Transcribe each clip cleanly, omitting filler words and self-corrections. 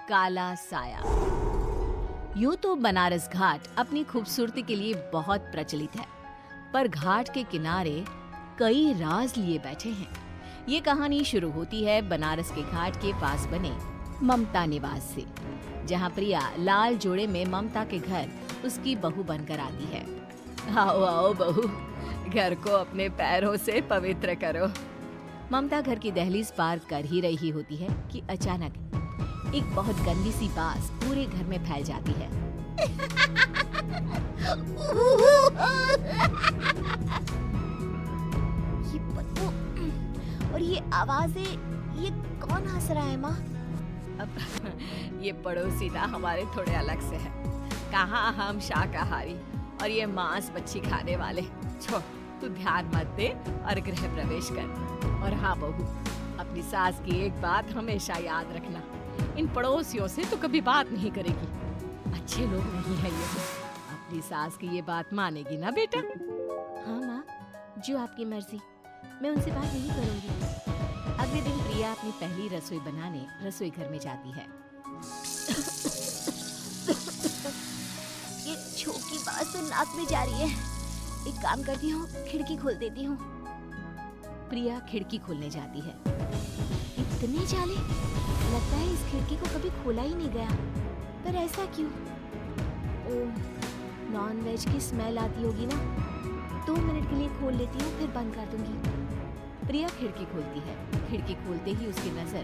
काला साया। यूं तो बनारस घाट अपनी खूबसूरती के लिए बहुत प्रचलित है, पर घाट के किनारे कई राज लिए बैठे हैं। ये कहानी शुरू होती है बनारस के घाट के पास बने ममता निवास से, जहाँ प्रिया लाल जोड़े में ममता के घर उसकी बहू बनकर आती है। आओ आओ बहू, घर को अपने पैरों से पवित्र करो। ममता घर की दहलीज पार कर ही रही होती है कि अचानक एक बहुत गंदी सी बास पूरे घर में फैल जाती है। ये बदबू और ये आवाजें, ये कौन हंस रहा है माँ? अब ये पड़ोसी ना हमारे थोड़े अलग से है। कहाँ हम शाकाहारी और ये मांस मच्छी खाने वाले। छोड़, तू ध्यान मत दे और गृह प्रवेश कर। और हाँ बहू, अपनी सास की एक बात हमेशा याद रखना, इन पड़ोसियों से तो कभी बात नहीं करेगी। अच्छे लोग नहीं है ये। अपनी सास की ये बात मानेगी ना बेटा? हाँ माँ, जो आपकी मर्जी, मैं उनसे बात नहीं करूँगी। अगले दिन प्रिया अपनी पहली रसोई बनाने रसोई घर में जाती है। ये छोटी बात तो नाक में जा रही है। एक काम करती हूँ, खिड़की खोल देती हूँ। प्रिया खिड़की खोलने जाती है। इतने जाले, लगता है इस खिड़की को कभी खोला ही नहीं गया। पर ऐसा क्यों? ओह, नॉन वेज की स्मेल आती होगी ना। 2 मिनट के लिए खोल लेती हूँ, फिर बंद कर दूंगी। प्रिया खिड़की खोलती है। खिड़की खोलते ही उसकी नजर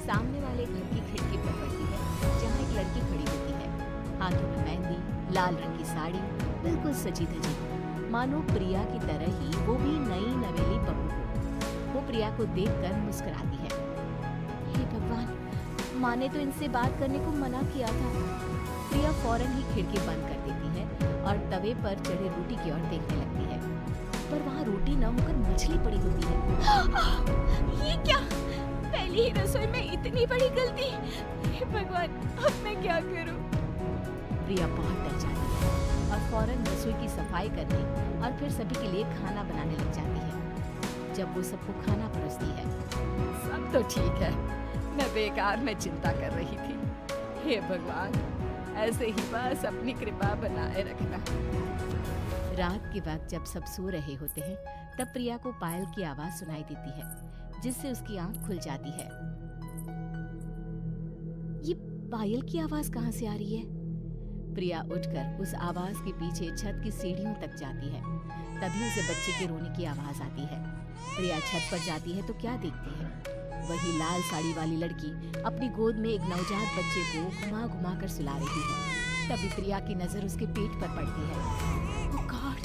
सामने वाले घर की खिड़की पर पड़ती है, जहाँ एक लड़की खड़ी होती है, हाथों में मेहंदी, लाल रंग की साड़ी, बिल्कुल सजी धजी, मानो प्रिया की तरह ही वो भी नई नवेली बहू हो। वो प्रिया को देखकर मुस्कुराती है। हे भगवान, माँ ने तो इनसे बात करने को मना किया था। प्रिया फौरन ही खिड़की बंद कर देती है और तवे पर चढ़े रोटी की ओर देखने लगती है, पर वहाँ रोटी न होकर मछली पड़ी होती है। ये क्या? पहली ही रसोई में इतनी बड़ी गलती। हे भगवान, अब मैं क्या करूं? प्रिया बहुत डर जाती है और फौरन रसोई की सफाई करने और फिर सभी के लिए खाना बनाने लग जाती है। जब वो सबको खाना परोसती है, सब तो ठीक है, मैं बेकार में चिंता कर रही थी। हे भगवान, ऐसे ही बस अपनी कृपा बनाए रखना। रात के वक्त जब सब सो रहे होते हैं, तब प्रिया को पायल की आवाज सुनाई देती है, जिससे उसकी आंख खुल जाती है। ये पायल की आवाज कहाँ से आ रही है? प्रिया उठकर उस आवाज के पीछे छत की सीढ़ियों तक जाती है। तभी उसे बच्चे के रोने की आवाज आती है। प्रिया छत पर जाती है तो क्या देखती है? वही लाल साड़ी वाली लड़की अपनी गोद में एक नवजात बच्चे को घुमा घुमा कर सुला रही है। तभी प्रिया की नजर उसके पेट पर पड़ती है। ओह गॉड,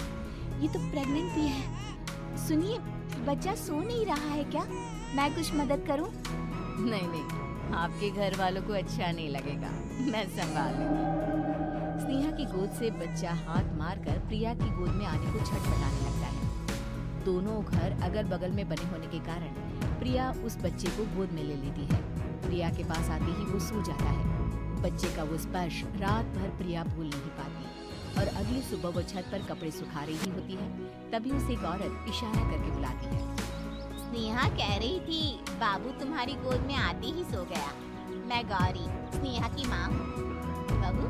ये तो प्रेग्नेंट भी है। सुनिए, बच्चा सो नहीं रहा है क्या? मैं कुछ मदद करूं? नहीं नहीं, आपके घर वालों को अच्छा नहीं लगेगा, मैं संभाल लूंगी। स्नेहा की गोद से बच्चा हाथ मारकर प्रिया की गोद में आने को छटपटाने लगता है। दोनों घर अगल बगल में बने होने के कारण प्रिया उस बच्चे को गोद में ले लेती है। प्रिया के पास आते ही वो सो जाता है। बच्चे का वो स्पर्श रात भर प्रिया भूल नहीं पाती और अगली सुबह वो छत पर कपड़े सुखा रही होती है। तभी उसे एक औरत इशारा करके बुलाती है। स्नेहा कह रही थी बाबू तुम्हारी गोद में आते ही सो गया। मैं गौरी, स्नेहा की माँ हूँ। बहू,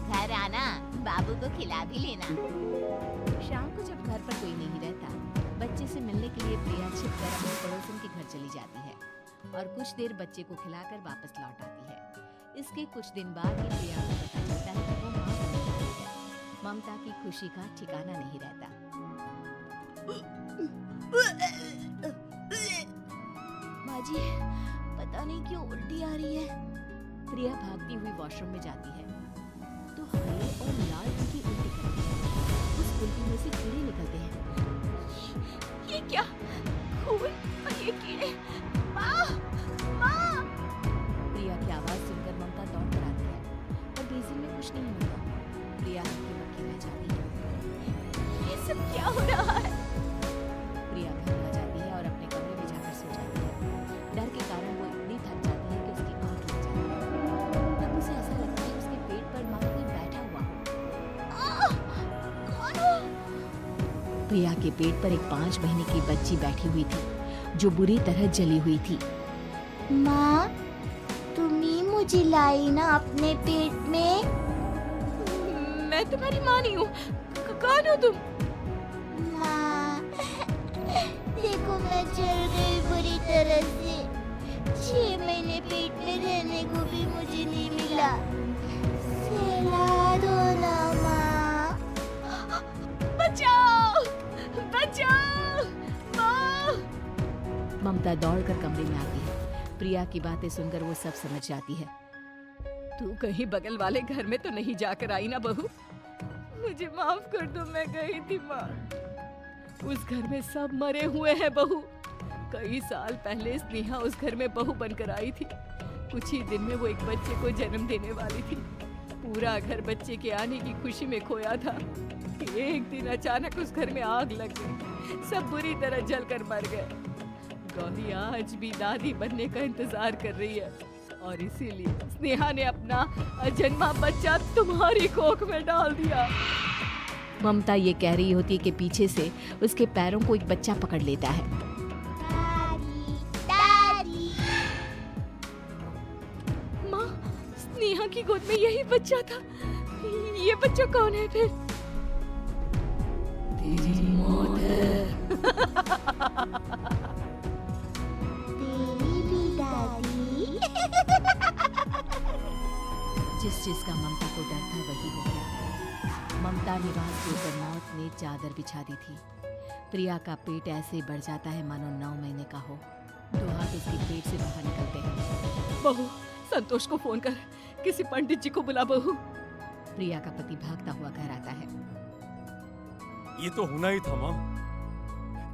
घर आना, बाबू को खिला भी लेना। शाम को जब घर पर कोई नहीं रहता, बच्चे से मिलने के लिए प्रिया छिपकर अपने पड़ोसन के घर चली जाती है और कुछ देर बच्चे को खिलाकर वापस लौट आती है। इसके कुछ दिन बाद ही प्रिया को पता चलता है कि वो माँ बनने वाली है। ममता की खुशी का ठिकाना नहीं रहता। माँ जी, पता नहीं क्यों उल्टी आ रही है। प्रिया भागती हुई वॉशरूम में जाती है तो हरे और लाल रंग की उल्टी करती है। उस उल्टी में से कीड़े निकलते हैं। ये क्या? खून और ये कीड़े! माँ! माँ! प्रिया की आवाज सुनकर ममता दौड़ कर आती है, पर बेसिन में कुछ नहीं होता। प्रिया हल्की बक्की रह जाती है। ये सब क्या हो रहा है? प्रिया घर आ जाती है और अपने कमरे में जाकर सो जाती है। डर के कारण वो इतनी थक जाती है कि उसकी आंख लग जाती है। तब उसे ऐसा लगता है उसके पेट पर मानो कोई बैठा हुआ हो। कौन हो? प्रिया के पेट पर एक 5 महीने की बच्ची बैठी हुई थी, जो बुरी तरह जली हुई थी। माँ, तुम ही मुझे लाई ना अपने पेट में। मैं तुम्हारी माँ नहीं हूँ। कौन हो तुम? माँ, देखो मैं जल गई बुरी तरह से। 6 महीने पेट में रहने को भी मुझे नहीं मिला। सहला दो ना माँ। बचाओ! बचाओ! माँ! ममता दौड़कर कमरे में आती है। प्रिया की बातें सुनकर वो सब समझ जाती है। तू कहीं बगल वाले घर में तो नहीं जाकर आई ना बहू? मुझे माफ कर दो, मैं गई थी माँ। उस घर में सब मरे हुए हैं बहू। कई साल पहले स्नेहा उस घर में बहू बनकर आई थी। कुछ ही दिन में वो एक बच्चे को जन्म देने वाली थी। पूरा घर बच्चे के आने की खुशी में खोया था। एक दिन अचानक उस घर में आग लग गई। सब बुरी तरह जलकर मर गए। गौरी आज भी दादी बनने का इंतजार कर रही है और इसीलिए स्नेहा ने अपना अजन्मा बच्चा तुम्हारी कोख में डाल दिया। ममता ये कह रही होती है कि पीछे से उसके पैरों को एक बच्चा पकड़ लेता है। दादी, माँ, स्नेहा की गोद में यही बच्चा था। ये बच्चा कौन है फिर? तेरी मौत है। तेरी भी दादी। जिस चीज का ममता को डर था वही हो गया। ममता निवास के ऊपर मौत ने चादर बिछा दी थी। प्रिया का पेट ऐसे बढ़ जाता है मानो 9 महीने का हो। 2 हाथ उसके पेट से बाहर निकलते हैं। बहू, संतोष को फोन कर, किसी पंडित जी को बुला बहू। प्रिया का पति भागता हुआ घर आता है। ये तो होना ही था माँ।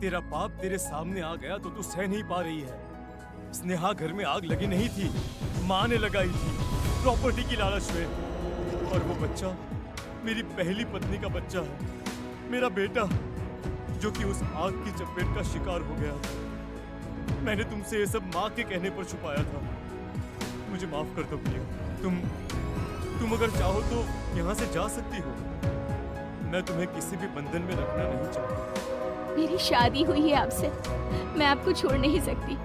तेरा बाप तेरे सामने आ गया तो तू सह नहीं पा रही है। स्नेहा घर में आग लगी नहीं थी, माँ ने लगाई थी, प्रॉपर्टी की लालच में। और वो बच्चा मेरी पहली पत्नी का बच्चा है, मेरा बेटा, जो कि उस आग की चपेट का शिकार हो गया। मैंने तुमसे ये सब माँ के कहने पर छुपाया था। मुझे माफ कर दो प्रिया। तुम अगर चाहो तो यहाँ से जा सकती हो। मैं तुम्हें किसी भी बंधन में रखना नहीं चाहता। मेरी शादी हुई है आपसे, मैं आपको छोड़ नहीं सकती,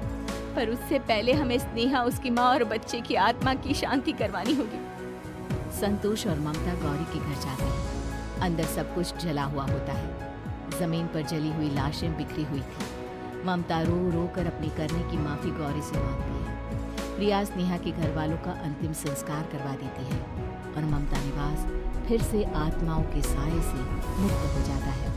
पर उससे पहले हमें स्नेहा, उसकी माँ और बच्चे की आत्मा की शांति करवानी होगी। संतोष और ममता गौरी के घर जाते हैं। अंदर सब कुछ जला हुआ होता है। जमीन पर जली हुई लाशें बिखरी हुई थी। ममता रो रो कर अपनी करने की माफी गौरी से मांगती है। प्रिया स्नेहा के घर वालों का अंतिम संस्कार करवा देती है और ममता निवास फिर से आत्माओं के साए से मुक्त हो जाता है।